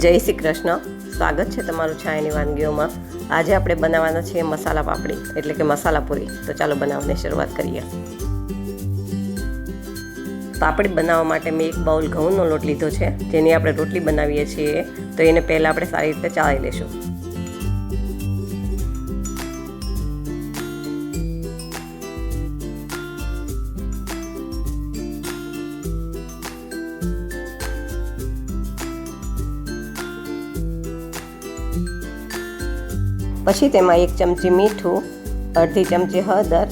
જય શ્રી કૃષ્ણ. સ્વાગત છે તમારું છાયાની વાનગીઓમાં. આજે આપણે બનાવવાના છીએ મસાલા પાપડી એટલે કે મસાલા પૂરી. તો ચાલો બનાવવાની શરૂઆત કરીએ. પાપડી બનાવવા માટે મેં એક બાઉલ ઘઉંનો લોટ લીધો છે, જેની આપણે રોટલી બનાવીએ છીએ. તો એને પહેલાં આપણે સારી રીતે ચાળી લઈશું. પછી તેમાં 1 ચમચી મીઠું, અડધી ચમચી હળદર,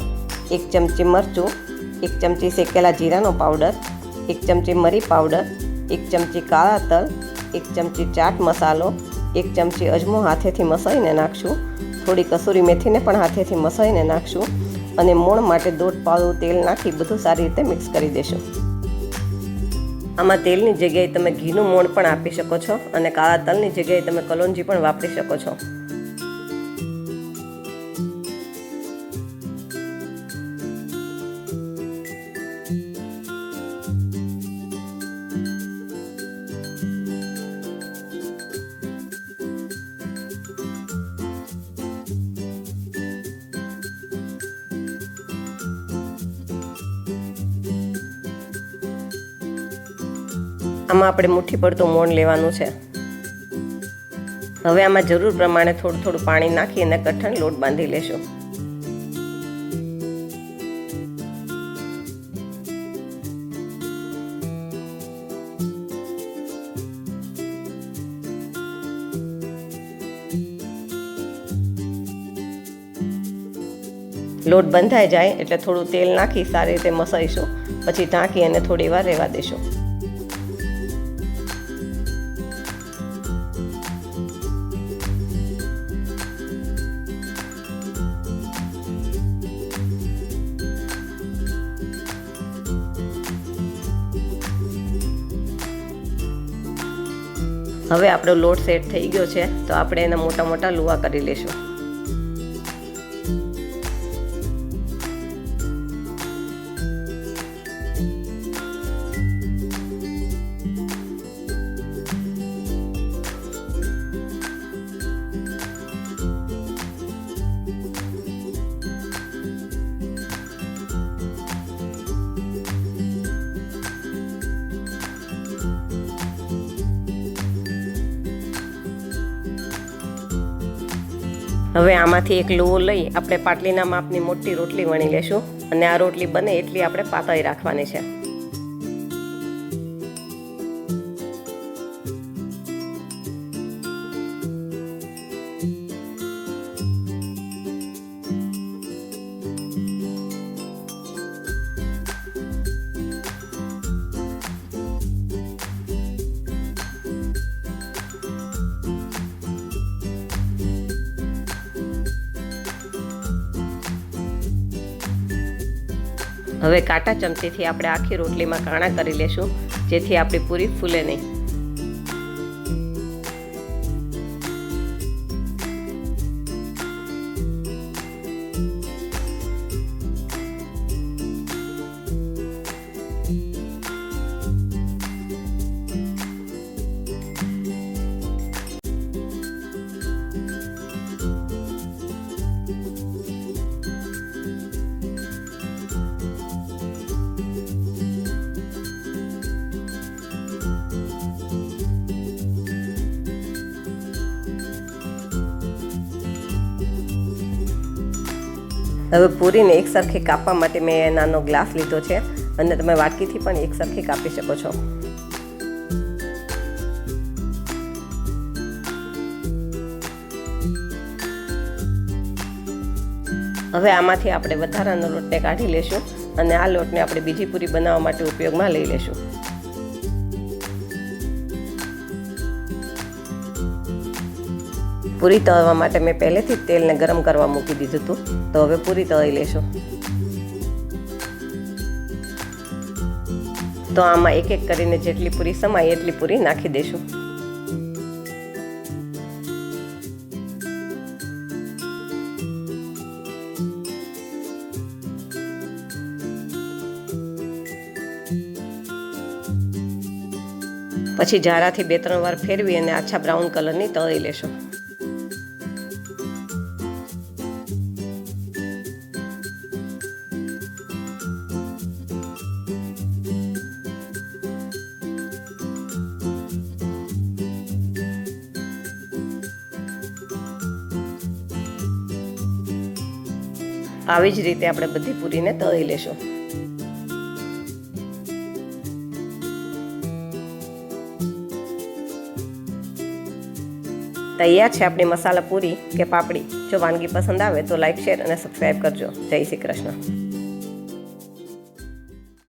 1 ચમચી મરચું, 1 ચમચી શેકેલા જીરાનો પાવડર, 1 ચમચી મરી પાવડર, 1 ચમચી કાળા તલ, 1 ચમચી ચાટ મસાલો, 1 ચમચી અજમો હાથેથી મસળીને નાખશું. થોડી કસૂરી મેથીને પણ હાથેથી મસળીને નાખશું અને મોણ માટે 1.5 પાવડું તેલ નાખી બધું સારી રીતે મિક્સ કરી દેશું. આમાં તેલની જગ્યાએ તમે ઘીનું મોણ પણ આપી શકો છો અને કાળા તલની જગ્યાએ તમે કલોંજી પણ વાપરી શકો છો. આમાં આપણે મુઠ્ઠી પડતું મોણ લેવાનું છે. હવે આમાં જરૂર પ્રમાણે થોડું થોડું પાણી નાખી અને કઠણ લોટ બાંધી લેશું. લોટ બંધાઈ જાય એટલે થોડું તેલ નાખી સારી રીતે મસળીશું. પછી ઢાંકી અને થોડી વાર રહેવા દેશું. હવે આપણો લોટ સેટ થઈ ગયો છે, તો આપણે એના મોટા મોટા લુવા કરી લઈશું. હવે આમાંથી એક લુવો લઈ આપણે પાટલીના માપની મોટી રોટલી વણી લેશું અને આ રોટલી બને એટલી આપણે પાતળી રાખવાની છે. હવે કાંટા ચમચીથી આપણે આખી રોટલીમાં કાણા કરી લેશું, જેથી આપણી પૂરી ફૂલે નહીં. હવે પૂરીને એક સરખી કાપવા માટે મેં નાનો ગ્લાસ લીધો છે અને તમે વાટકીથી પણ એક સરખી કાપી શકો છો. હવે આમાંથી આપણે વધારાનો લોટને કાઢી લેશું અને આ લોટને આપણે બીજી પૂરી બનાવવા માટે ઉપયોગમાં લઈ લેશું. પૂરી તળવા માટે મેં પહેલેથી જ તેલને ગરમ કરવા મૂકી દીધું હતું. તો હવે પૂરી તળી લેશું. તો આમાં એક એક કરીને જેટલી પૂરી સમાય એટલી પૂરી નાખી દઈશું. પછી જારાથી 2-3 વાર ફેરવી અને આછા બ્રાઉન કલરની તળી લેશો. આવી જ રીતે આપણે બધી પૂરીને તળી લેશું. તૈયાર છે આપણી મસાલા પૂરી કે પાપડી. જો વાનગી પસંદ આવે તો લાઈક, શેર અને સબસ્ક્રાઈબ કરજો. જય શ્રી કૃષ્ણ.